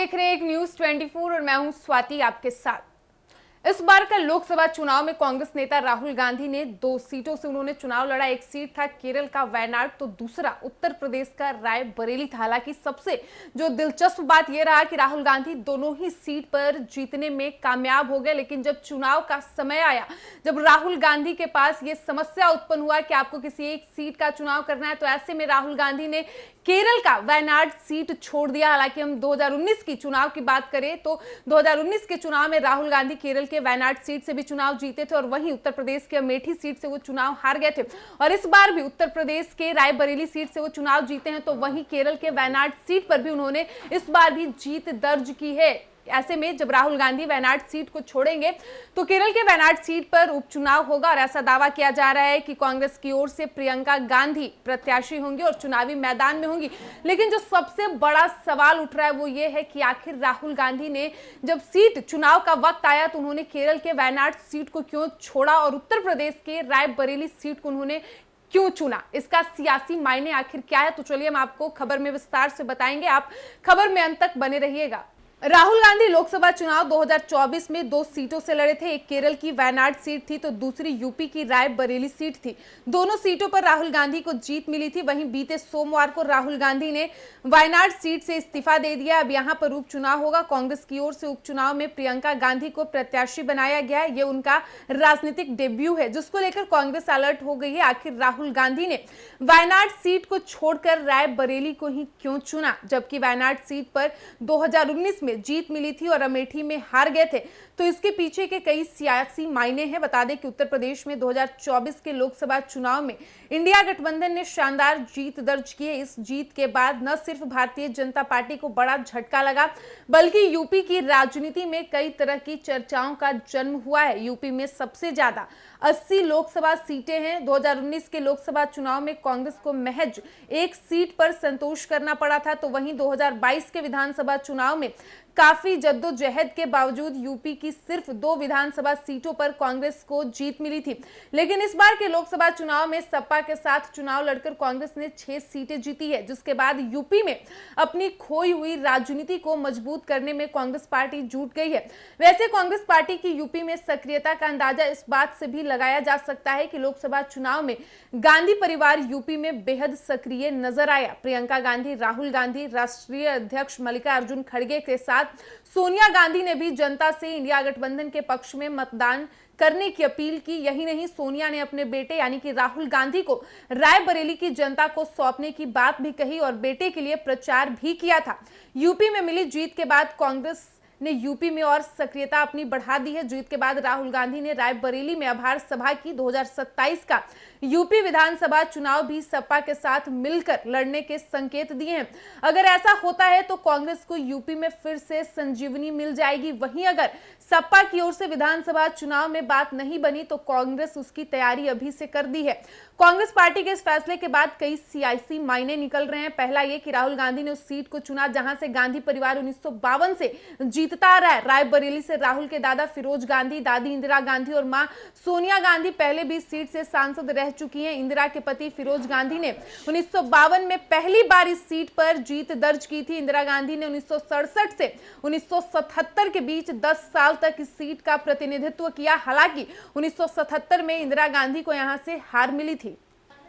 देख रहे हैं एक न्यूज 24 और मैं हूं स्वाति आपके साथ। इस बार का लोकसभा चुनाव में कांग्रेस नेता राहुल गांधी ने 2 सीटों से उन्होंने चुनाव लड़ा। एक सीट था केरल का वायनाड तो दूसरा उत्तर प्रदेश का रायबरेली था। हालांकि सबसे जो दिलचस्प बात यह रहा कि राहुल गांधी दोनों ही सीट पर जीतने में कामयाब हो गए। लेकिन जब चुनाव का समय आया, जब राहुल गांधी के पास ये समस्या उत्पन्न हुआ कि आपको किसी एक सीट का चुनाव करना है, तो ऐसे में राहुल गांधी ने केरल का वायनाड सीट छोड़ दिया। हालांकि हम 2019 की चुनाव की बात करें तो 2019 के चुनाव में राहुल गांधी केरल के वायनाड सीट से भी चुनाव जीते थे और वहीं उत्तर प्रदेश के अमेठी सीट से वो चुनाव हार गए थे। और इस बार भी उत्तर प्रदेश के रायबरेली सीट से वो चुनाव जीते हैं, तो वहीं केरल के वायनाड सीट पर भी उन्होंने इस बार भी जीत दर्ज की है। ऐसे में जब राहुल गांधी वायनाड सीट को छोड़ेंगे तो केरल के वायनाड सीट पर उपचुनाव होगा और ऐसा दावा किया जा रहा है कि कांग्रेस की ओर से प्रियंका गांधी प्रत्याशी होंगी और चुनावी मैदान में होंगी। लेकिन जो सबसे बड़ा सवाल उठ रहा है वो ये है कि आखिर राहुल गांधी ने जब सीट चुनाव का वक्त आया तो उन्होंने केरल के वायनाड सीट को क्यों छोड़ा और उत्तर प्रदेश के रायबरेली सीट को उन्होंने क्यों चुना। इसका सियासी मायने आखिर क्या है, तो चलिए हम आपको खबर में विस्तार से बताएंगे। आप खबर में अंत तक बने रहिएगा। राहुल गांधी लोकसभा चुनाव 2024 में 2 सीटों से लड़े थे। एक केरल की वायनाड सीट थी तो दूसरी यूपी की रायबरेली सीट थी। दोनों सीटों पर राहुल गांधी को जीत मिली थी। वहीं बीते सोमवार को राहुल गांधी ने वायनाड सीट से इस्तीफा दे दिया। अब यहां पर उपचुनाव होगा। कांग्रेस की ओर से उपचुनाव में प्रियंका गांधी को प्रत्याशी बनाया गया है। ये उनका राजनीतिक डेब्यू है, जिसको लेकर कांग्रेस अलर्ट हो गई है। आखिर राहुल गांधी ने वायनाड सीट को छोड़कर रायबरेली को ही क्यों चुना, जबकि वायनाड सीट पर 2019 में जीत मिली थी और अमेठी में हार गए थे। तो इसके पीछे के कई सियासी मायने हैं। बता दें कि उत्तर प्रदेश में 2024 के लोकसभा चुनाव में इंडिया गठबंधन ने शानदार जीत दर्ज की है। इस जीत के बाद न सिर्फ भारतीय जनता पार्टी को बड़ा झटका लगा, बल्कि यूपी की राजनीति में कई तरह की चर्चाओं का जन्म हुआ है। यूपी में सबसे ज्यादा 80 लोकसभा सीटें हैं। 2019 के लोकसभा चुनाव में कांग्रेस को महज एक सीट पर संतोष करना पड़ा था, तो वहीं 2022 के विधानसभा चुनाव में काफी जद्दोजहद के बावजूद यूपी की सिर्फ 2 विधानसभा सीटों पर कांग्रेस को जीत मिली थी। लेकिन इस बार के लोकसभा चुनाव में सपा के साथ चुनाव लड़कर कांग्रेस ने 6 सीटें जीती है, जिसके बाद यूपी में अपनी खोई हुई राजनीति को मजबूत करने में कांग्रेस पार्टी जुट गई है। वैसे कांग्रेस पार्टी की यूपी में सक्रियता का अंदाजा इस बात से भी लगाया जा सकता है कि लोकसभा चुनाव में गांधी परिवार यूपी में बेहद सक्रिय नजर आया। प्रियंका गांधी, राहुल गांधी, राष्ट्रीय अध्यक्ष मल्लिकार्जुन खड़गे के साथ सोनिया गांधी ने भी जनता से इंडिया गठबंधन के पक्ष में मतदान करने की अपील की। यही नहीं, सोनिया ने अपने बेटे यानी कि राहुल गांधी को रायबरेली की जनता को सौंपने की बात भी कही और बेटे के लिए प्रचार भी किया था। यूपी में मिली जीत के बाद कांग्रेस ने यूपी में और सक्रियता अपनी बढ़ा दी है। जीत के बाद राहुल गांधी ने रायबरेली में आभार सभा की। 2027 का यूपी विधानसभा चुनाव भी सपा के साथ मिलकर लड़ने के संकेत दिए हैं। अगर ऐसा होता है तो कांग्रेस को यूपी में फिर से संजीवनी मिल जाएगी। वहीं अगर सपा की ओर से विधानसभा चुनाव में बात नहीं बनी तो कांग्रेस उसकी तैयारी अभी से कर दी है। कांग्रेस पार्टी के इस फैसले के बाद कई सियासी मायने निकल रहे हैं। पहला ये कि राहुल गांधी ने उस सीट को चुना जहां से गांधी परिवार 1952 से जीतता आ रहा है। रायबरेली से राहुल के दादा फिरोज गांधी, दादी इंदिरा गांधी और मां सोनिया गांधी पहले भी इस सीट से सांसद रह चुकी हैं। इंदिरा के पति फिरोज गांधी ने 1952 में पहली बार इस सीट पर जीत दर्ज की थी। इंदिरा गांधी ने 1967 से 1977 के बीच 10 साल तक इस सीट का प्रतिनिधित्व किया। हालांकि 1977 में इंदिरा गांधी को यहां से हार मिली थी।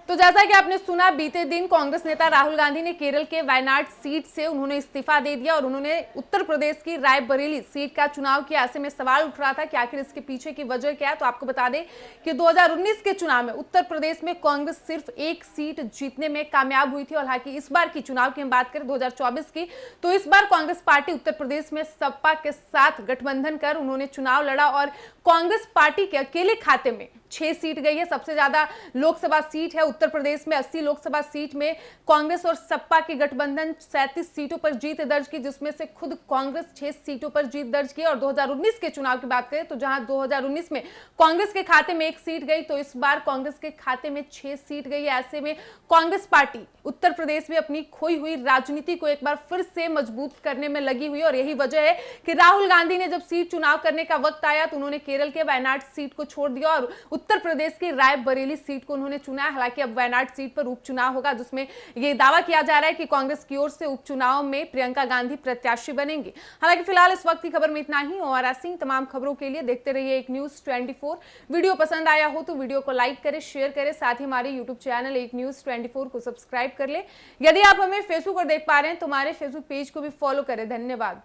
तो जैसा कि आपने सुना, बीते दिन कांग्रेस नेता राहुल गांधी ने केरल के वायनाड सीट से उन्होंने इस्तीफा दे दिया और उन्होंने उत्तर प्रदेश की रायबरेली सीट का चुनाव किया। ऐसे में सवाल उठ रहा था कि आखिर इसके पीछे की वजह क्या है। तो आपको बता दें कि 2019 के चुनाव में उत्तर प्रदेश में कांग्रेस सिर्फ एक सीट जीतने में कामयाब हुई थी। और हालांकि इस बार की चुनाव की हम बात करें 2024 की, तो इस बार कांग्रेस पार्टी उत्तर प्रदेश में सपा के साथ गठबंधन कर उन्होंने चुनाव लड़ा और कांग्रेस पार्टी के अकेले खाते में 6 सीट गई है। सबसे ज्यादा लोकसभा सीट है उत्तर प्रदेश में। 80 लोकसभा सीट में कांग्रेस और सपा के गठबंधन 37 सीटों पर जीत दर्ज की, जिसमें से खुद कांग्रेस 6 सीटों पर जीत दर्ज की। और 2019 के चुनाव की बात करें तो जहां 2019 में कांग्रेस के खाते में 1 सीट गई, तो इस बार कांग्रेस के खाते में 6 सीट गई है। ऐसे में कांग्रेस पार्टी उत्तर प्रदेश में अपनी खोई हुई राजनीति को एक बार फिर से मजबूत करने में लगी हुई है। और यही वजह है कि राहुल गांधी ने जब सीट चुनाव करने का वक्त आया तो उन्होंने केरल के वायनाड सीट को छोड़ दिया और उत्तर प्रदेश की रायबरेली सीट को उन्होंने चुना है। हालांकि अब वायनाड सीट पर उपचुनाव होगा, जिसमें यह दावा किया जा रहा है कि कांग्रेस की ओर से उपचुनाव में प्रियंका गांधी प्रत्याशी बनेंगी। हालांकि फिलहाल इस वक्त की खबर में इतना ही। और ऐसी तमाम खबरों के लिए देखते रहिए एक न्यूज 24। वीडियो पसंद आया हो तो वीडियो को लाइक करें, शेयर करें, साथ ही हमारे यूट्यूब चैनल एक न्यूज 24 को सब्सक्राइब कर ले। यदि आप हमें फेसबुक पर देख पा रहे हैं तो हमारे फेसबुक पेज को भी फॉलो करें। धन्यवाद।